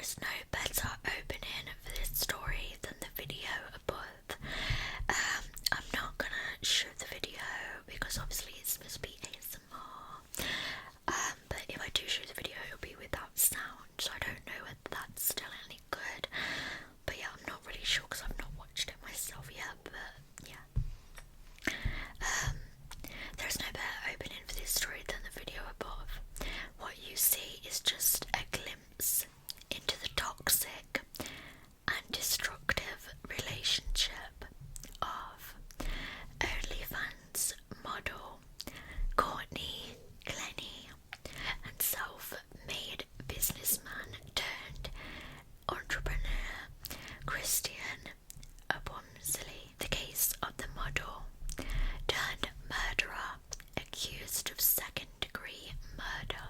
is no better opening for this story than the video above. I'm not gonna show the video because obviously it's supposed to be ASMR. But if I do show the video, it'll be without sound, so I don't know whether that's still any good. But yeah, I'm not really sure because I've not watched it myself yet. But yeah, there's no better opening for this story than the video above. What you see is just a glimpse into the toxic and destructive relationship of OnlyFans model Courtney Clenney and self-made businessman turned entrepreneur Christian Obumseli. The case of the model turned murderer accused of second-degree murder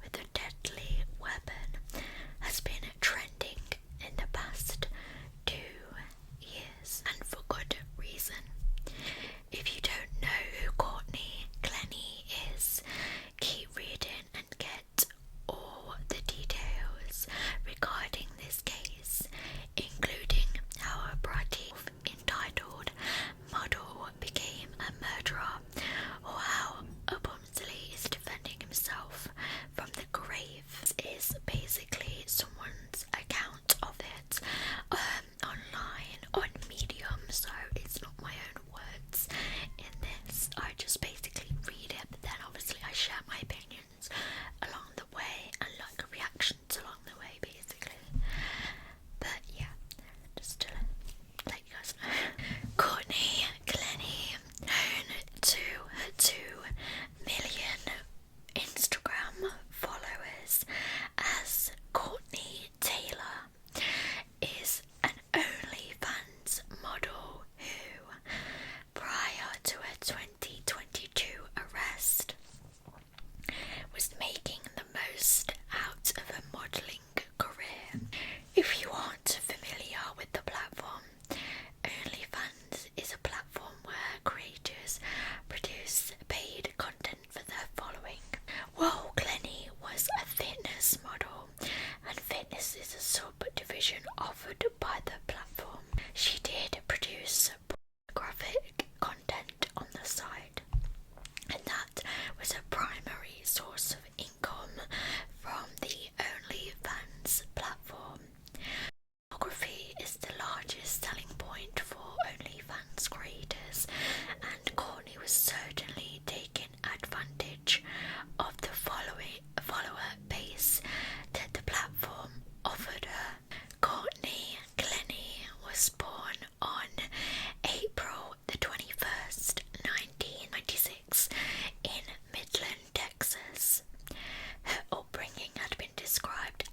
with a deadly weapon has been trending in the past 2 years, and for good reason. If you don't know who Courtney Clenney is, keep reading and get all the details regarding this case, including how a bratty entitled model became a murderer, or how Obumseli is defending himself from the grave. This is basically someone's account of it online on Medium, so it's not my own words in this. I just basically read it, but then obviously I share my opinions along the way and like reactions along the way, basically. But yeah, just to let you guys know. Courtney Clenney, known to her 2 million Instagram followers as Courtney Tailor, is an OnlyFans model who, prior to her 2022 arrest, was making the most out of her modelling career. If you aren't familiar with the platform, OnlyFans is a platform where creators produce paid content for their following. Well, Clenney was a fitness model, and fitness is a subdivision offered by the platform. She did produce pornographic content on the side, and that was a primary source of income from the OnlyFans platform. Pornography is the largest selling point for OnlyFans creators, and Courtney was certainly taking advantage of the follower base that the platform offered her. Courtney Clenney was born on April the 21st, 1996 in Midland, Texas. Her upbringing had been described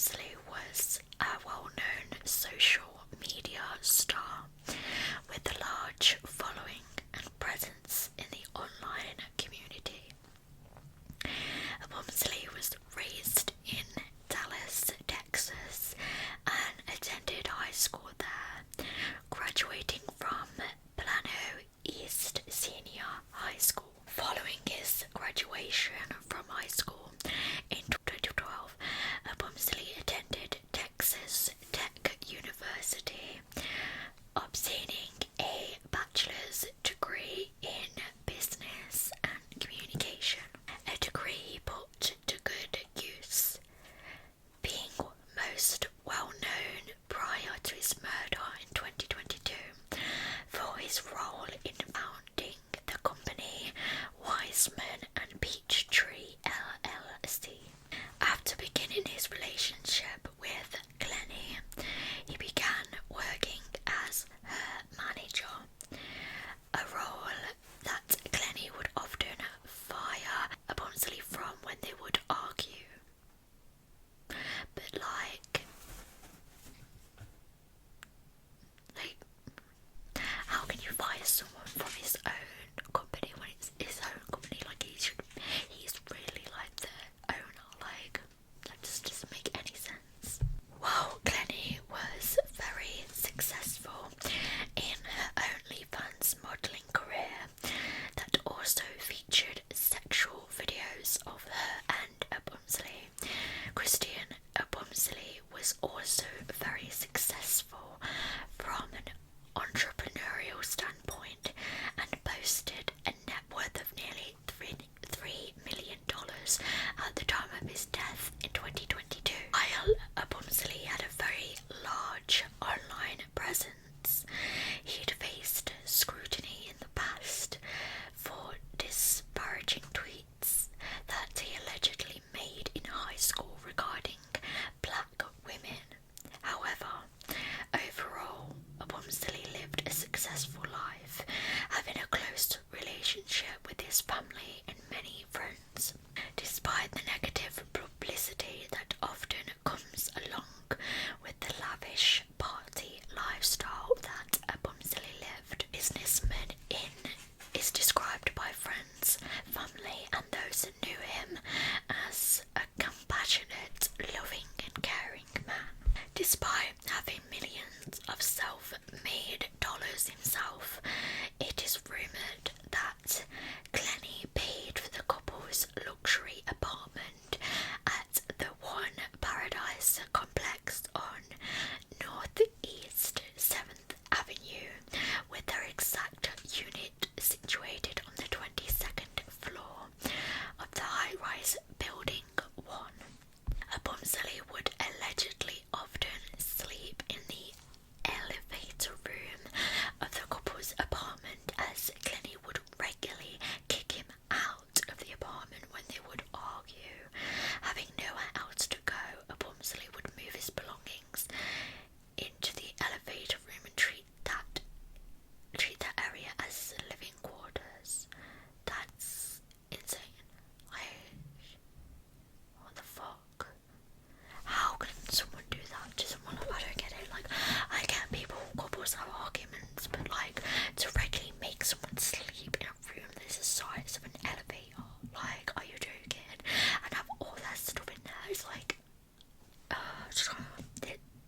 Obumseli was a well-known social media star with a large following and presence in the online community. Obumseli was raised in Dallas, Texas, and attended high school there, graduating from Plano East Senior High School. Following his graduation from high school in 2012, Obumseli attended Texas Tech University, obtaining a bachelor's degree in business and communication, a degree he put to good use, being most well known prior to his murder in 2022 for his role in founding the company Wiseman and Peachtree LLC. After beginning his relationship with Clenney, he began working as her manager, a role that Clenney would often fire Obumseli from when they would argue. But how can you fire someone from his own company when it's his own company? Like, he's really like the owner. Like, that just doesn't make any sense. Well, Clenney was very successful in her OnlyFans modelling career that also featured sexual videos of her and Obumseli. Christian Obumseli was also very successful from an entrepreneurial standpoint and boasted a net worth of nearly $3 million at the time of his death in 2022. While Obumseli had a very large online presence, he'd faced scrutiny in the past for disparaging tweets that he allegedly made in high school regarding black women. However, overall, Obumseli lived a successful life, having a close relationship with his family and many friends. Despite the negative publicity that often comes along with the lavish party lifestyle that Obumseli lived, businessman is described by friends, family, and those that knew him as a compassionate, loving, and caring man. Despite having millions of self-made dollars himself, it is rumoured that Clenney paid for the couple's luxury apartment at the One Paradise complex on Northeast 7th Avenue, with their exact unit situated on the 22nd floor of the high-rise building 1. Obumseli would allegedly often sleep in the elevator room of the couple's apartment, as Clenney would regularly kick him out of the apartment when they would argue. Having nowhere else to go, Obumseli would move his belongings into the elevator room and treat that area as living quarters. That's insane. What the fuck? How can someone do that to someone? I don't get it. Like, I get couples have arguments, but like, to regularly make someone sleep in a room that's the size of an elevator, like, are you joking? And have all that stuff in there, it's like,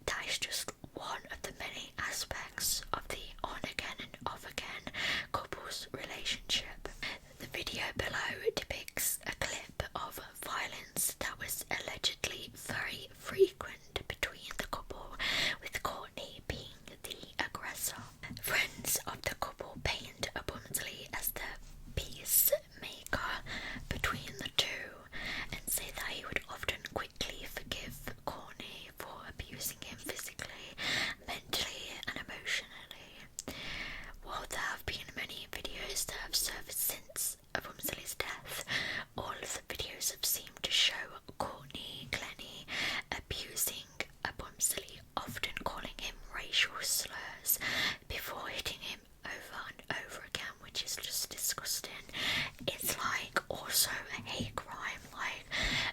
that is just one of the many aspects of the on-again and off-again couple's relationship. The video below depicts a clip of violence that was allegedly very frequent between the couple, with Courtney being the aggressor. Friends of the couple paint Obumseli as the peacemaker between the two and say that he would often quickly forgive Courtney for abusing him physically, mentally, and emotionally. While there have been many videos that have surfaced since Obumseli's death, all of the videos have seemed to show Clenney abusing Obumseli, often calling him racial slurs before hitting him over and over again, which is just disgusting. It's like also a hate crime, like,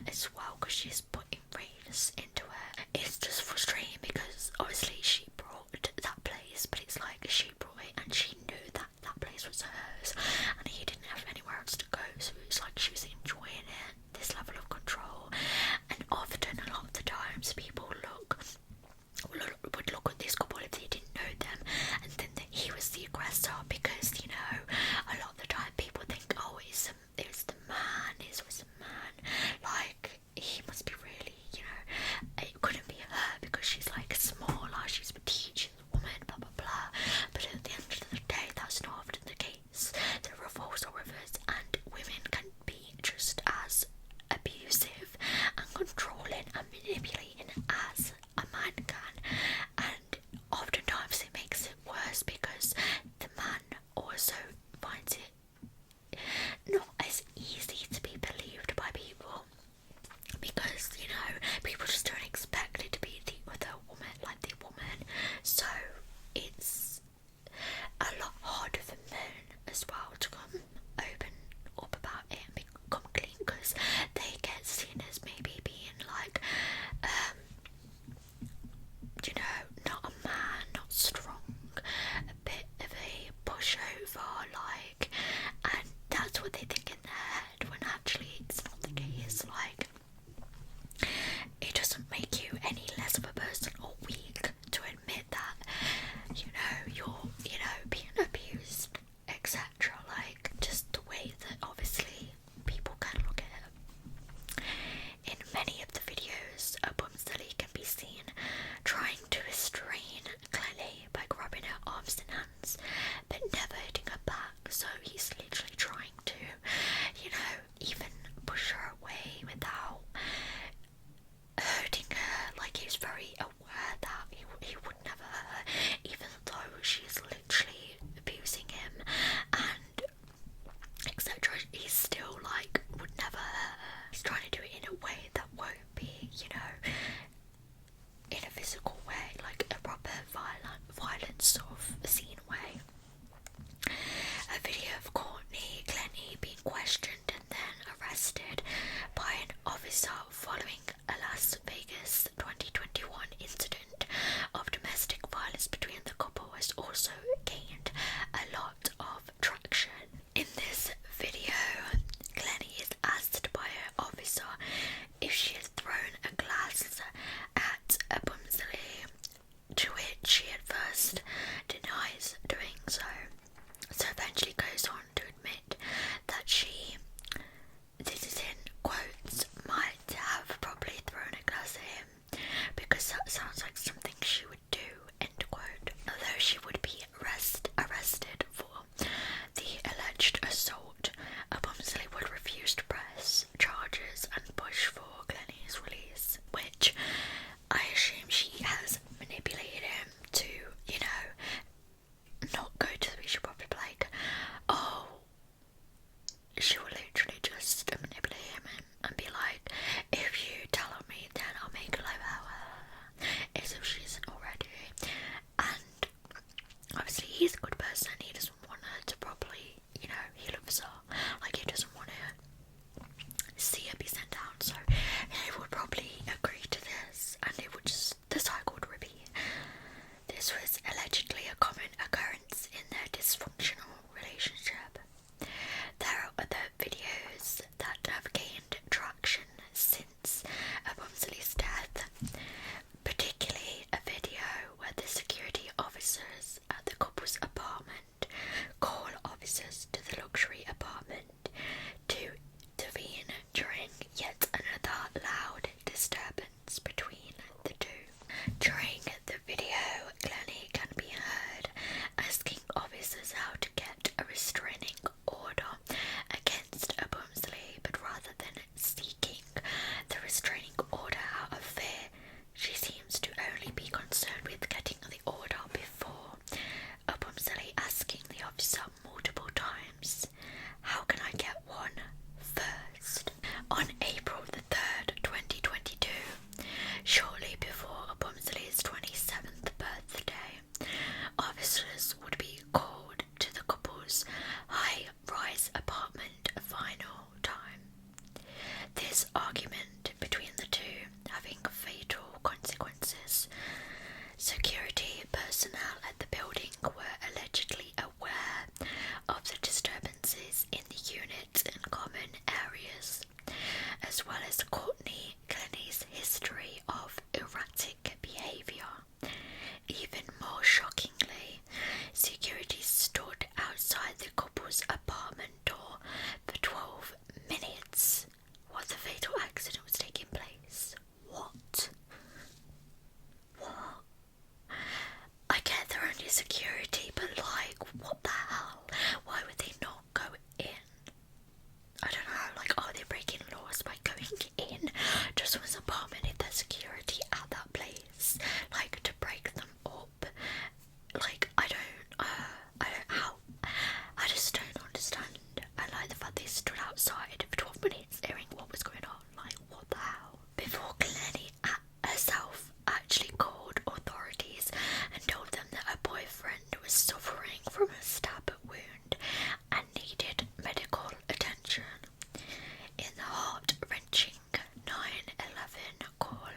as well, because she's putting race into it. On April the 3rd, 2022, shortly before Obumseli's 27th birthday, officers would be called to the couple's high-rise apartment a final time. This argument between the two having fatal consequences. Security personnel at the building were allegedly aware of the disturbances in the unit and common areas, as well as Clenney's history of erratic behaviour. Even more shockingly, security stood outside the couple's apartment door for 12 minutes while the fatal accident was taking place. What? I get they're only security, but like, what the hell? Why would they not go in? I don't know, like, are they breaking laws by going in to someone's apartment if there's security at that place? Like, to break them up? Like, I just don't understand. I like the fact they stood outside for 12 minutes hearing what was going on. Like, what the hell? Before Clenney herself actually called authorities and told them that her boyfriend was suffering from a stab wound and needed medical attention. In the heart-wrenching 911 call,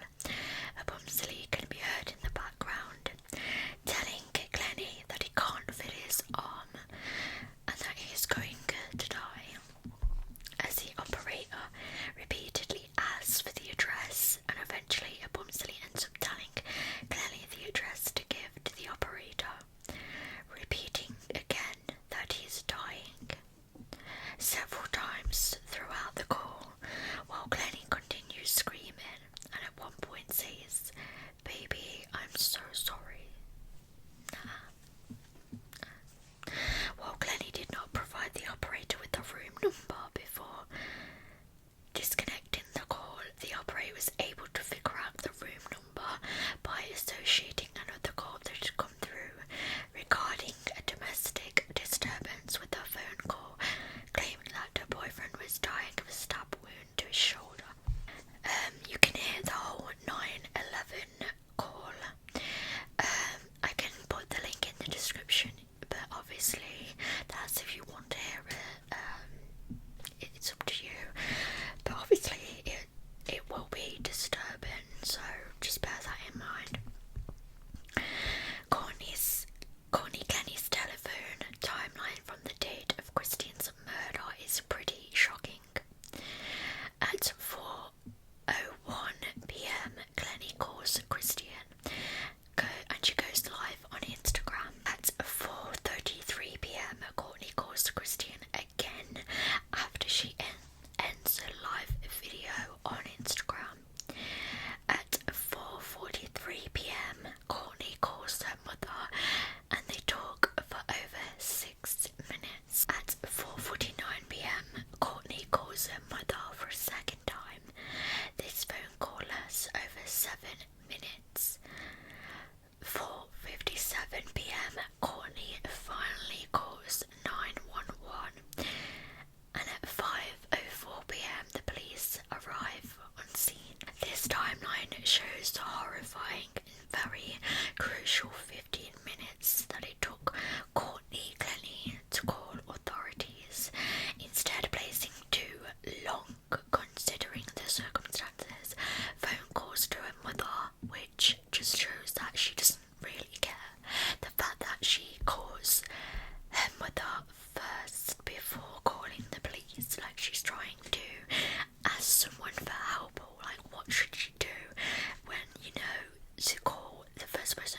Obumseli can be heard in the background telling Clenney that he can't feel his arm and that he is going to die, as the operator repeatedly asks for the address, and eventually Obumseli ends up telling Clenney the address to give to the operator, repeating again that he is dying several times throughout the call, while Clenney continues screaming and at one point says, "Baby, I'm so sorry." While Clenney did not provide the operator with the room number before disconnecting the call, the operator was able to figure out the room number by associating another call that had come through regarding a domestic disturbance with her phone call, claiming that her boyfriend was dying of a stab wound to his shoulder. You can hear the whole 911 call. I can put the link in the description, but obviously that's if you want to hear it. It's up to you. But obviously it will be disturbing, so just bear that in mind. Courtney Clenney's telephone timeline from the date of Christian's murder is pretty shocking. At 4:01 p.m, Clenney calls Christian and she goes live on Instagram. At 4:33 p.m, Courtney calls Christian again after she ends a live video on Instagram. At 4:43 p.m, Courtney calls her mother and they talk for over 6 minutes. At 4:49 p.m, Courtney calls her mother for a second time. This phone call lasts over 7 minutes. 4:57 p.m, Courtney finally calls 911, and at 5:04 p.m, the police arrive on scene. This timeline shows the horrifying and very crucial 15 minutes that it took Courtney Clenney to call authorities, instead placing too long considering the circumstances. Phone calls to her mother, which just shows that she doesn't really care. The fact that she calls her mother first before calling the police, like she's trying to ask someone for help, or like what should she do when, you know, to call the first person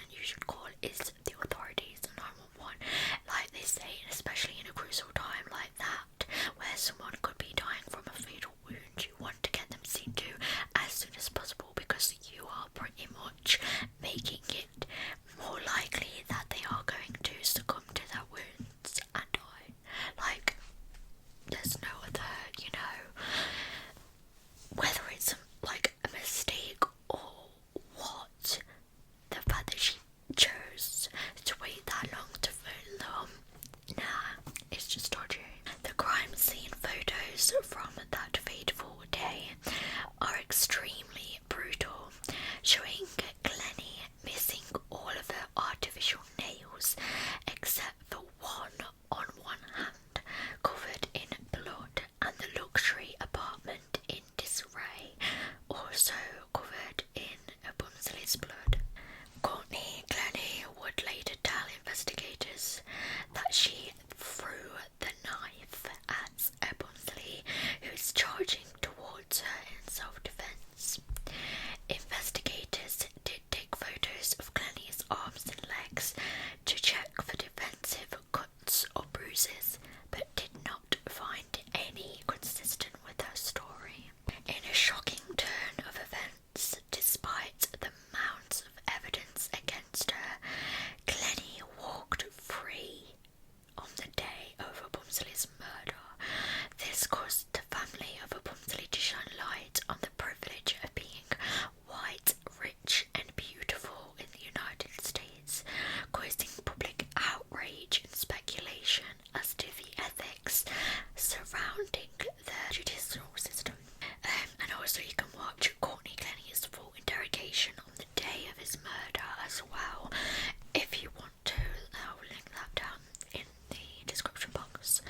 Also, you can watch Courtney Clenney's full interrogation on the day of his murder as well, if you want to. I'll link that down in the description box.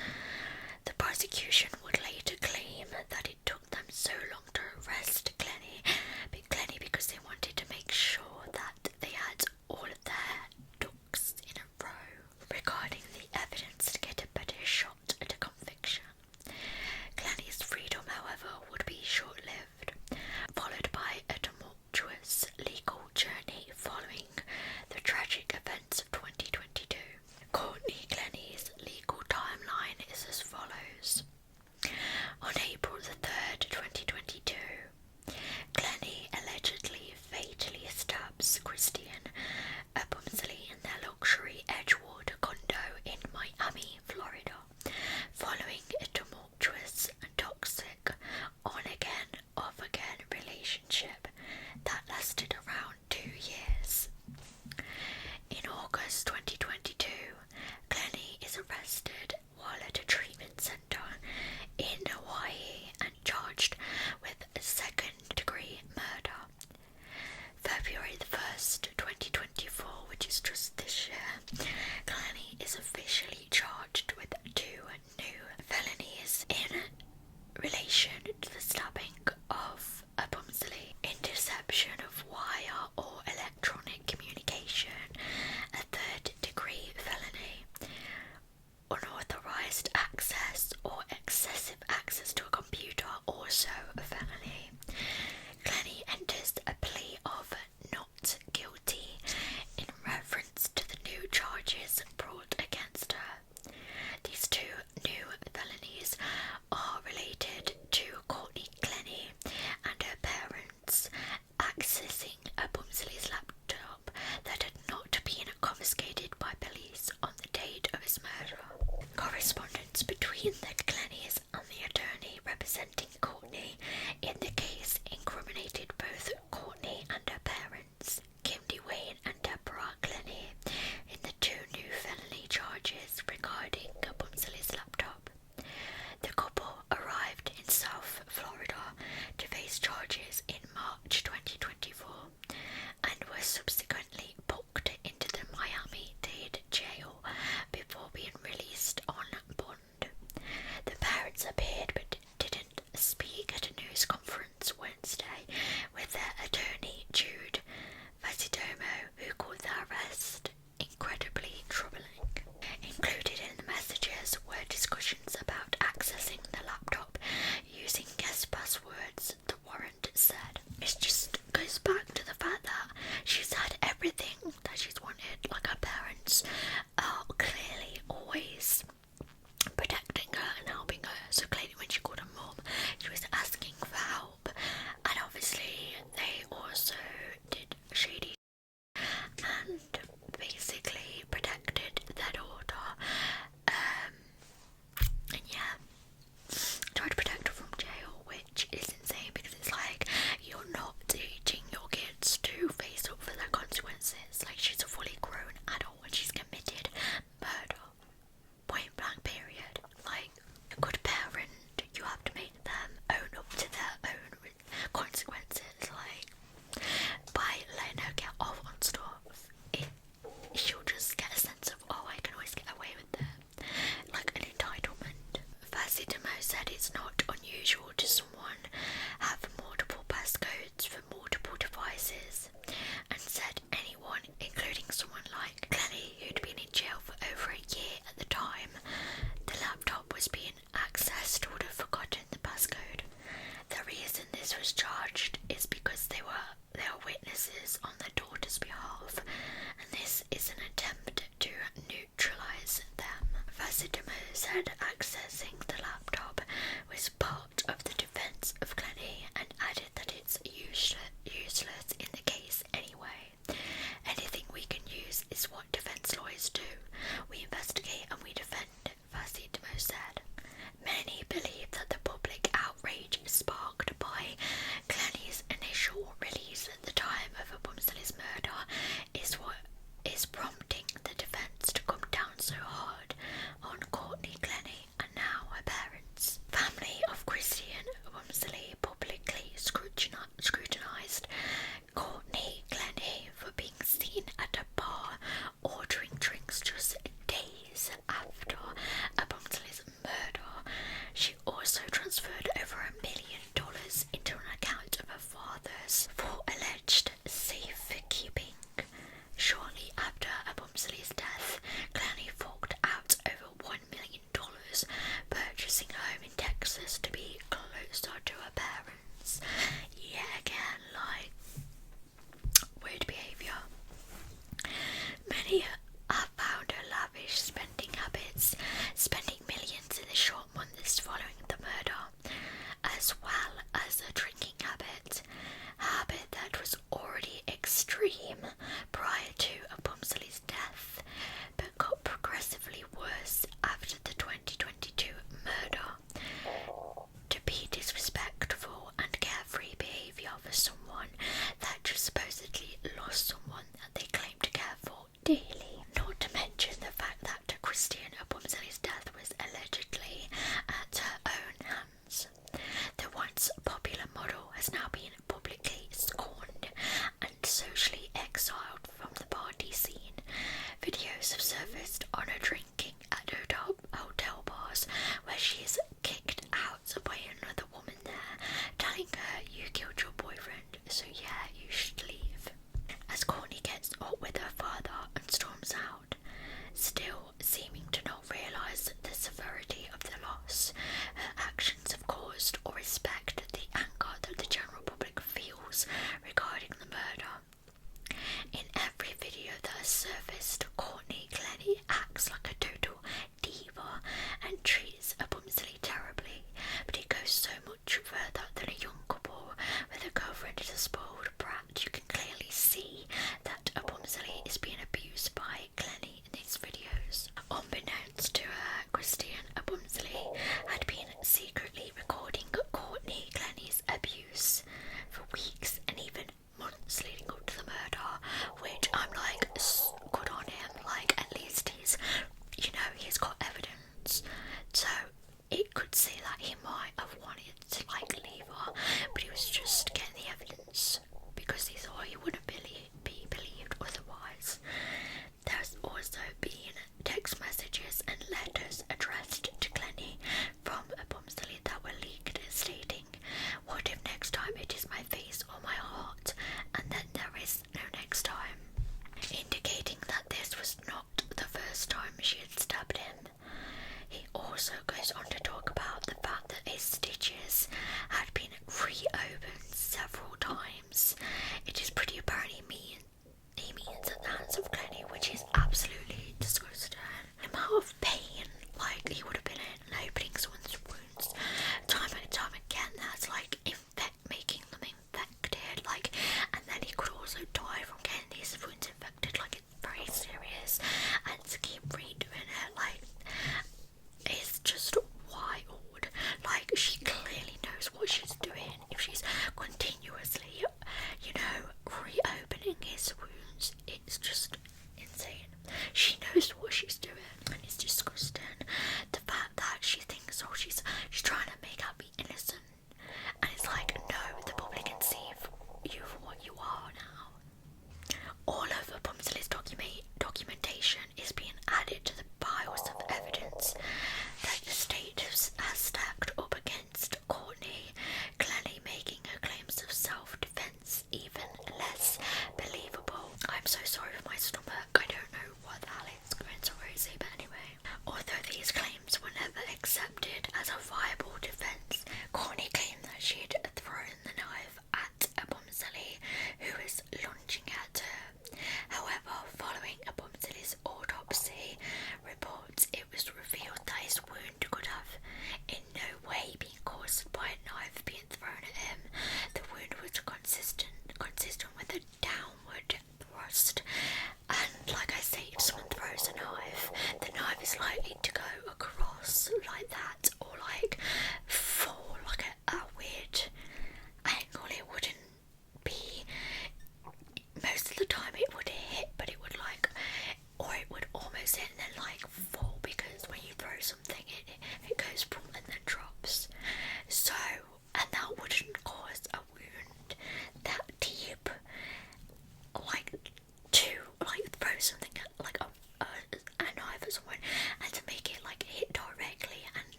The prosecution would later claim that it took them so long to arrest Clenney because they wanted to make sure that they had all of their ducks in a row regarding the evidence to get a better shot at a conviction. Clenney's freedom, however, would be short-lived, followed by a tumultuous legal journey following the tragic events of 2022. Courtney Clenney's legal timeline is as follows. On April the 3rd, 2022, Clenney allegedly fatally stabs Christian Obumseli in their luxury Edgewater condo in Miami, Florida, following a tumultuous and toxic on-again, off-again relationship that lasted around 2 years. In August 2022, Clenney is arrested while at a treatment centre in Hawaii and charged with a second-degree murder. February the 1st, 2024, which is just this year, Clenney is officially charged with 2 new felonies in relation to the stabbing of Obumseli, interception of wire or electronic communication, a third-degree felony, unauthorised access or excessive access to a computer, also a felony. Clenney enters a plea of not guilty in reference to the new charges brought against her. These 2 new felonies are related to Courtney Clenney and her parents accessing Obumseli's laptop that had not been confiscated by police on the date of his murder. Correspondence between the Clenneys and the attorney representing Courtney in the case incriminated both Courtney and her parents, Kim Wayne and Deborah Clenney, in the 2 new felony charges regarding Obumseli's laptop. The couple arrived in South Florida to face charges in March 2024 and were subsequently booked into the Miami-Dade jail before being released on bond. The parents appeared but didn't speak at a news conference Wednesday with their attorney Jude Vacidomo, who called the arrest incredibly troubling. Included in the messages were discussions about accessing the laptop using guest passwords, the warrant said.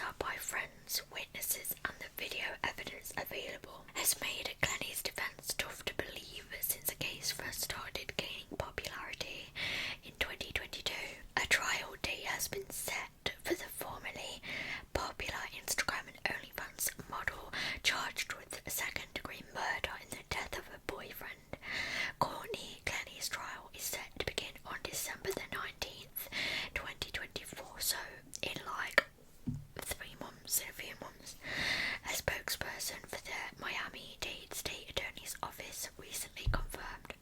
popular by friends, witnesses, and the video evidence available has made Clenney's defence tough to believe since the case first started gaining popularity in 2022. A trial date has been set for the formerly popular Instagram and OnlyFans model charged with second-degree murder in the death of her boyfriend. Courtney Clenney's trial is set to begin on December the 19th, 2024, so in like 3 months, in a few months. A spokesperson for the Miami-Dade State Attorney's Office recently confirmed.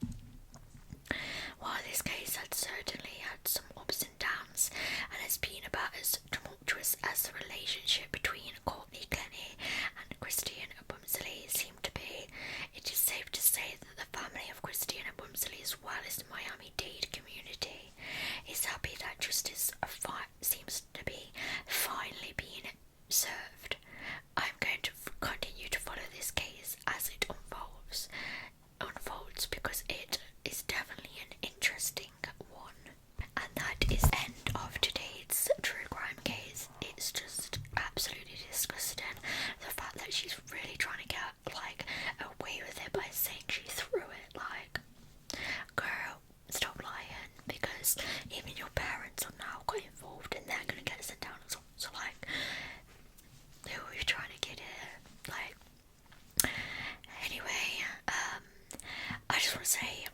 While this case had certainly had some ups and downs and has been about as tumultuous as the relationship between Courtney Clenney and Christian Obumseli seemed to be, it is safe to say that the family of Christian Obumseli, as well as the Miami-Dade community, is happy that justice seems to be finally being served. I'm going to continue to follow this case as it unfolds because it is definitely an interesting one. And that is the end of today's true crime case. It's just absolutely disgusting. The fact that she's really trying to get like away with it by saying she threw it. Like, girl, stop lying, because even your parents are now got involved and they're gonna get sent down as well. So like, who are you trying to get here? Like, anyway, I just want to say